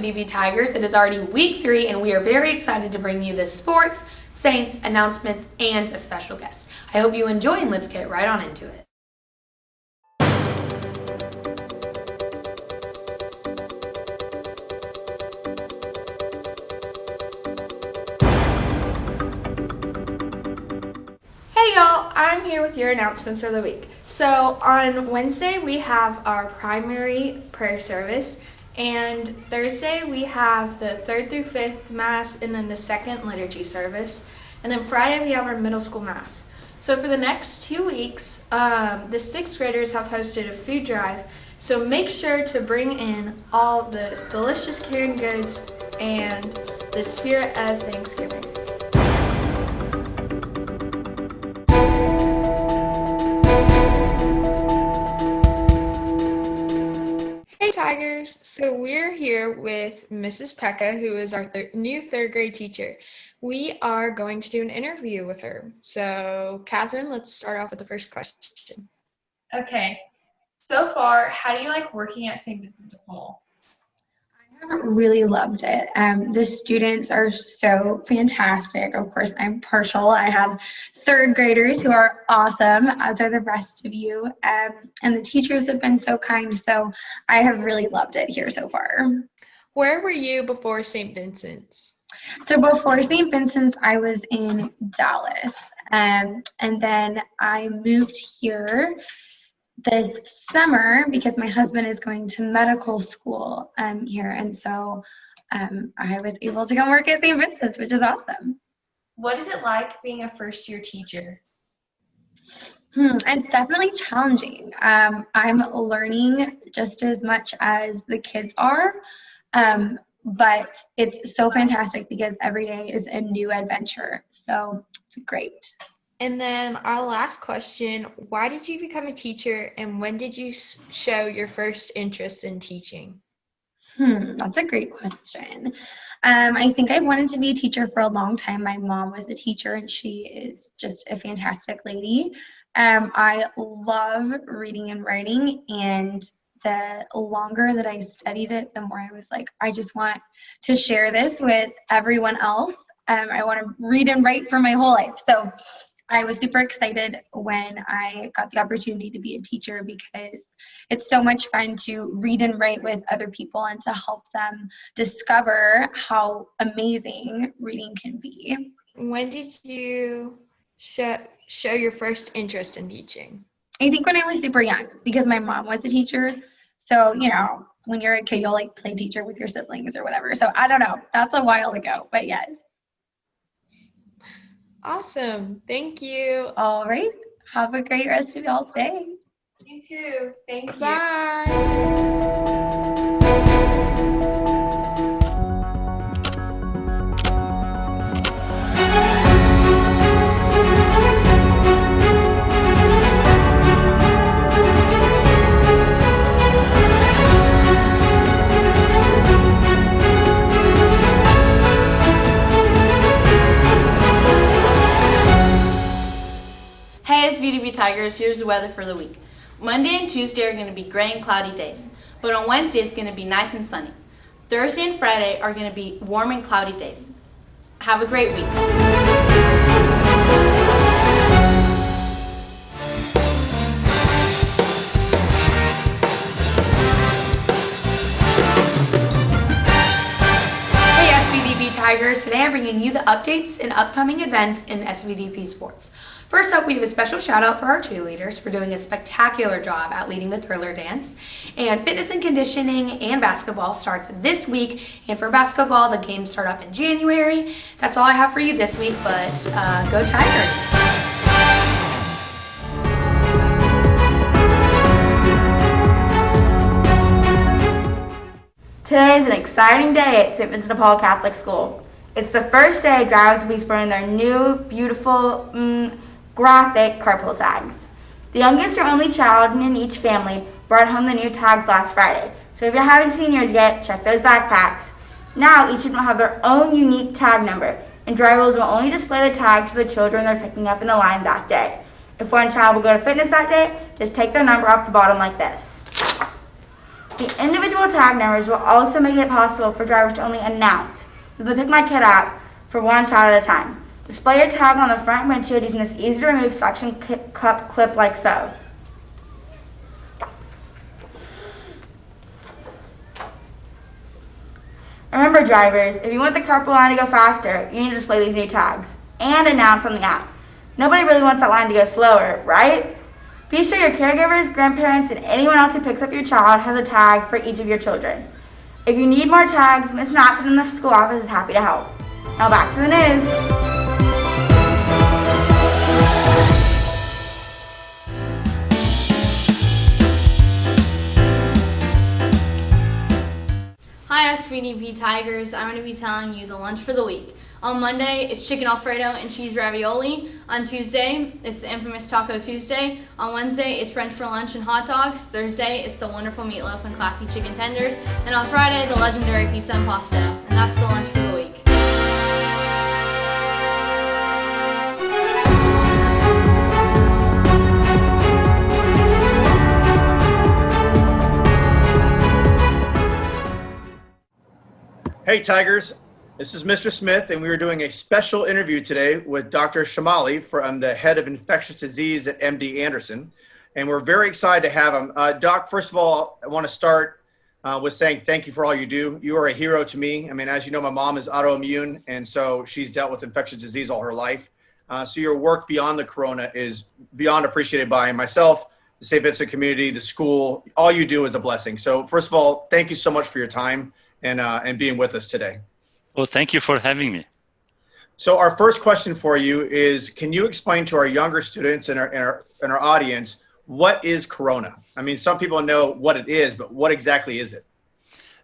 SVdP Tigers. It is already week 3 and we are very excited to bring you the sports, saints, announcements, and a special guest. I hope you enjoy and let's get right on into it. Hey y'all, I'm here with your announcements of the week. So on Wednesday we have our primary prayer service, and Thursday we have the 3rd through 5th Mass and then the 2nd liturgy service, and then Friday we have our middle school Mass. So for the next 2 weeks, the 6th graders have hosted a food drive, so make sure to bring in all the delicious canned goods and the spirit of Thanksgiving. Hey Tigers! So we're here with Mrs. Pekka, who is our new 3rd grade teacher. We are going to do an interview with her. So Catherine, let's start off with the first question. Okay. So far, how do you like working at St. Vincent de Paul? I really loved it. The students are so fantastic. Of course, I'm partial. I have 3rd graders who are awesome, as are the rest of you. And the teachers have been so kind. So I have really loved it here so far. Where were you before St. Vincent's? So before St. Vincent's, I was in Dallas. And then I moved here this summer because my husband is going to medical school here, and so I was able to go work at St. Vincent's, which is awesome. What is it like being a first-year teacher? It's definitely challenging. I'm learning just as much as the kids are, but it's so fantastic because every day is a new adventure, so it's great. And then our last question, why did you become a teacher and when did you show your first interest in teaching? That's a great question. I think I've wanted to be a teacher for a long time. My mom was a teacher and she is just a fantastic lady. I love reading and writing, and the longer that I studied it, the more I was like, I just want to share this with everyone else. I want to read and write for my whole life. So I was super excited when I got the opportunity to be a teacher because it's so much fun to read and write with other people and to help them discover how amazing reading can be. When did you show your first interest in teaching? I think when I was super young, because my mom was a teacher. So, when you're a kid, you'll like play teacher with your siblings or whatever. So I don't know. That's a while ago, but yes. Awesome. Thank you. All right. Have a great rest of y'all's day. You too. Thank you. Bye. Hey, SVdP Tigers, here's the weather for the week. Monday and Tuesday are going to be gray and cloudy days, but on Wednesday it's going to be nice and sunny. Thursday and Friday are going to be warm and cloudy days. Have a great week. Tigers. Today I'm bringing you the updates and upcoming events in SVdP sports. First up, we have a special shout out for our cheerleaders for doing a spectacular job at leading the Thriller dance. And fitness and conditioning and basketball starts this week. And for basketball, the games start up in January. That's all I have for you this week, but go Tigers! Today is an exciting day at St. Vincent de Paul Catholic School. It's the first day drivers will be spraying their new, beautiful, graphic carpool tags. The youngest or only child in each family brought home the new tags last Friday. So if you haven't seen yours yet, check those backpacks. Now each student will have their own unique tag number, and drivers will only display the tag to the children they're picking up in the line that day. If one child will go to fitness that day, just take their number off the bottom like this. The individual tag numbers will also make it possible for drivers to only announce the Pick My Kid app for one child at a time. Display your tag on the front windshield using this easy-to-remove suction cup clip like so. Remember, drivers, if you want the carpool line to go faster, you need to display these new tags and announce on the app. Nobody really wants that line to go slower, right? Be sure your caregivers, grandparents, and anyone else who picks up your child has a tag for each of your children. If you need more tags, Miss Natson in the school office is happy to help. Now back to the news. Hi SVdP Tigers, I'm going to be telling you the lunch for the week. On Monday, it's chicken Alfredo and cheese ravioli. On Tuesday, it's the infamous Taco Tuesday. On Wednesday, it's French for lunch and hot dogs. Thursday, it's the wonderful meatloaf and classy chicken tenders. And on Friday, the legendary pizza and pasta. And that's the lunch for the week. Hey Tigers, this is Mr. Smith, and we are doing a special interview today with Dr. Shamali, I'm the head of infectious disease at MD Anderson, and we're very excited to have him. Doc, first of all, I want to start with saying thank you for all you do. You are a hero to me. I mean, as you know, my mom is autoimmune, and so she's dealt with infectious disease all her life. So your work beyond the corona is beyond appreciated by myself, the St. Vincent community, the school. All you do is a blessing. So first of all, thank you so much for your time and being with us today. Well, thank you for having me. So our first question for you is, can you explain to our younger students and our audience, what is corona? I mean, some people know what it is, but what exactly is it?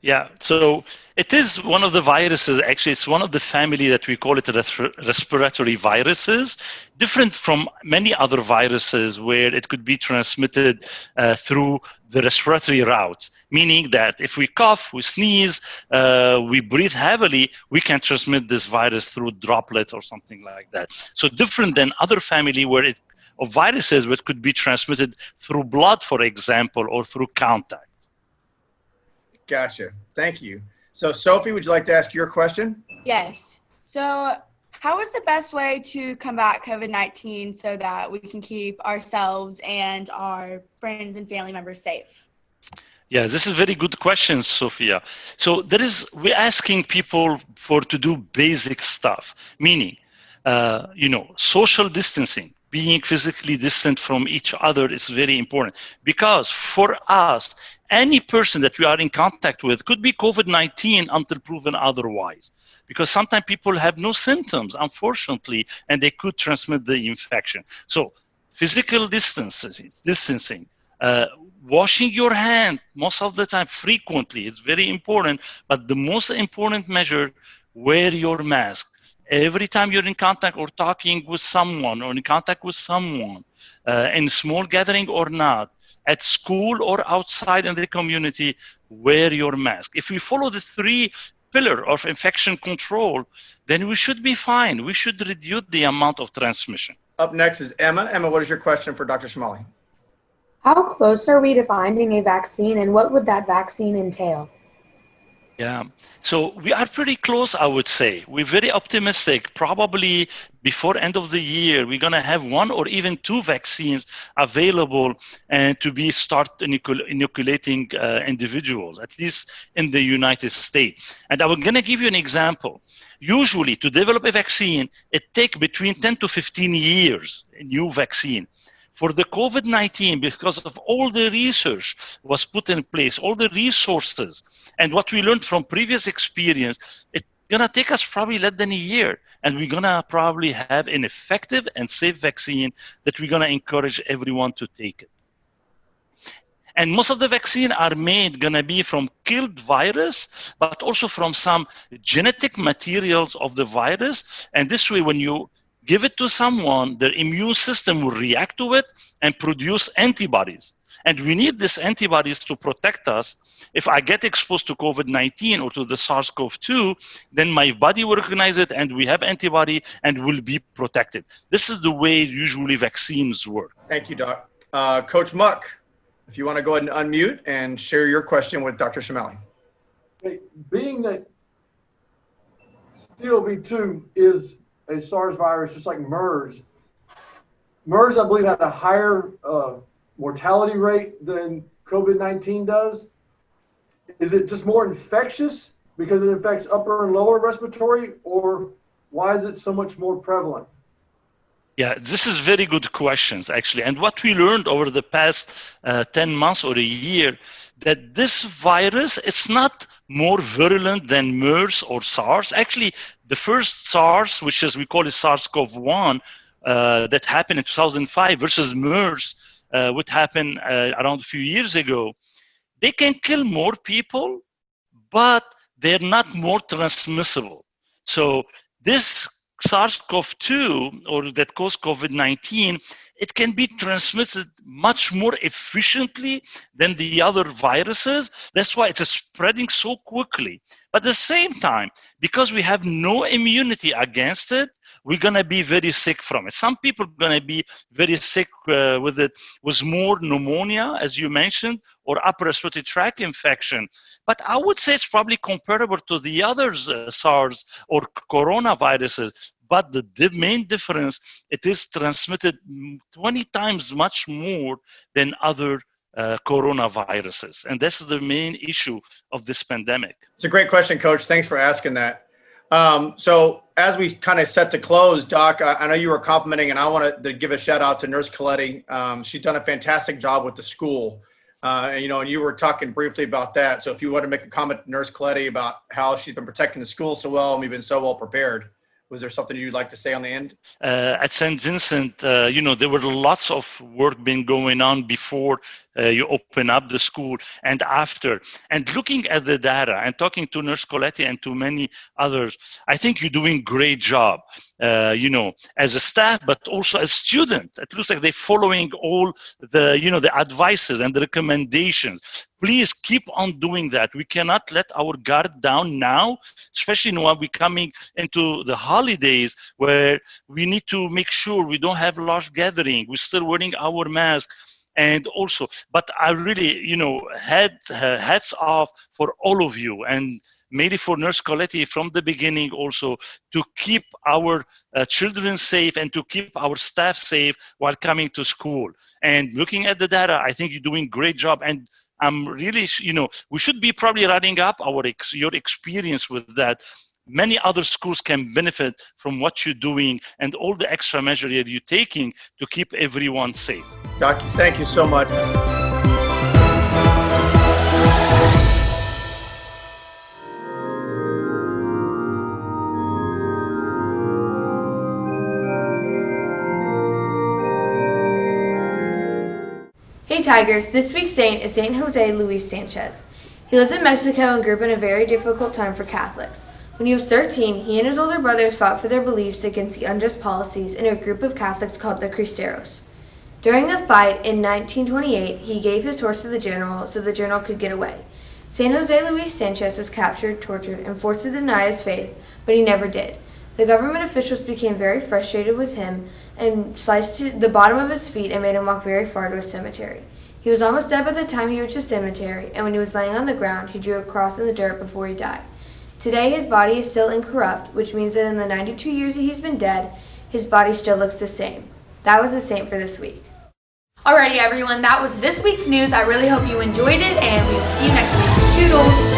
Yeah, so it is one of the viruses. Actually, it's one of the family that we call it respiratory viruses, different from many other viruses where it could be transmitted through the respiratory route, meaning that if we cough, we sneeze, we breathe heavily, we can transmit this virus through droplets or something like that. So different than other family of viruses which could be transmitted through blood, for example, or through contact. Gotcha. Thank you. So Sophie, would you like to ask your question? Yes. So how is the best way to combat COVID-19 so that we can keep ourselves and our friends and family members safe? Yeah, this is a very good question, Sophia. So we're asking people to do basic stuff, meaning, social distancing. Being physically distant from each other is very important, because for us, any person that we are in contact with could be COVID-19 until proven otherwise, because sometimes people have no symptoms, unfortunately, and they could transmit the infection. So physical distancing, washing your hand most of the time frequently is very important, but the most important measure, wear your mask. Every time you're in contact or talking with someone or in contact with someone, in small gathering or not, at school or outside in the community, wear your mask. If we follow the 3 pillars of infection control, then we should be fine. We should reduce the amount of transmission. Up next is Emma. Emma, what is your question for Dr. Shamali? How close are we to finding a vaccine, and what would that vaccine entail? Yeah, so we are pretty close, I would say. We're very optimistic. Probably before end of the year, we're going to have 1 or even 2 vaccines available and to be start inoculating individuals, at least in the United States. And I'm going to give you an example. Usually, to develop a vaccine, it takes between 10 to 15 years, a new vaccine. For the COVID-19, because of all the research was put in place, all the resources, and what we learned from previous experience, it's gonna take us probably less than a year, and we're gonna probably have an effective and safe vaccine that we're gonna encourage everyone to take it. And most of the vaccine are gonna be from killed virus, but also from some genetic materials of the virus. And this way, when you give it to someone, their immune system will react to it and produce antibodies. And we need these antibodies to protect us. If I get exposed to COVID-19 or to the SARS-CoV-2, then my body will recognize it and we have antibody and will be protected. This is the way usually vaccines work. Thank you, Doc. Coach Muck, If you want to go ahead and unmute and share your question with Dr. Shamali. Okay, being that CoV-2 is a SARS virus, just like MERS. MERS, I believe, had a higher mortality rate than COVID-19 does. Is it just more infectious because it affects upper and lower respiratory, or why is it so much more prevalent? Yeah, this is very good questions, actually. And what we learned over the past 10 months or a year, that this virus, it's not more virulent than MERS or SARS. Actually, the first SARS, which is, we call it SARS-CoV-1, that happened in 2005 versus MERS, would happen around a few years ago. They can kill more people, but they're not more transmissible. So this SARS-CoV-2, or that caused COVID-19, it can be transmitted much more efficiently than the other viruses. That's why it's spreading so quickly. But at the same time, because we have no immunity against it, we're going to be very sick from it. Some people are going to be very sick with it, with more pneumonia, as you mentioned, or upper respiratory tract infection. But I would say it's probably comparable to the other SARS or coronaviruses. But the main difference, it is transmitted 20 times much more than other coronaviruses. And that's the main issue of this pandemic. It's a great question, Coach. Thanks for asking that. So as we kind of set to close, Doc, I know you were complimenting, and I wanted to give a shout out to Nurse Coletti. She's done a fantastic job with the school. And you were talking briefly about that. So if you want to make a comment to Nurse Coletti about how she's been protecting the school so well, and we've been so well prepared. Was there something you'd like to say on the end? At St. Vincent, there were lots of work been going on before you open up the school and after. And looking at the data and talking to Nurse Coletti and to many others, I think you're doing a great job, as a staff, but also as student. It looks like they're following all the advices and the recommendations. Please keep on doing that. We cannot let our guard down now, especially when we're coming into the holidays where we need to make sure we don't have large gathering. We're still wearing our mask. And also, but I really, hats off for all of you, and maybe for Nurse Coletti from the beginning also, to keep our children safe and to keep our staff safe while coming to school. And looking at the data, I think you're doing a great job. And I'm really, we should be probably writing up your experience with that. Many other schools can benefit from what you're doing and all the extra measures you're taking to keep everyone safe. Doc, thank you so much. Hey Tigers, this week's saint is Saint Jose Luis Sanchez. He lived in Mexico and grew up in a very difficult time for Catholics. When he was 13, he and his older brothers fought for their beliefs against the unjust policies in a group of Catholics called the Cristeros. During the fight in 1928, he gave his horse to the general so the general could get away. San Jose Luis Sanchez was captured, tortured, and forced to deny his faith, but he never did. The government officials became very frustrated with him and sliced the bottom of his feet and made him walk very far to a cemetery. He was almost dead by the time he reached the cemetery, and when he was laying on the ground, he drew a cross in the dirt before he died. Today, his body is still incorrupt, which means that in the 92 years that he's been dead, his body still looks the same. That was the saint for this week. Alrighty, everyone, that was this week's news. I really hope you enjoyed it, and we will see you next week. Toodles!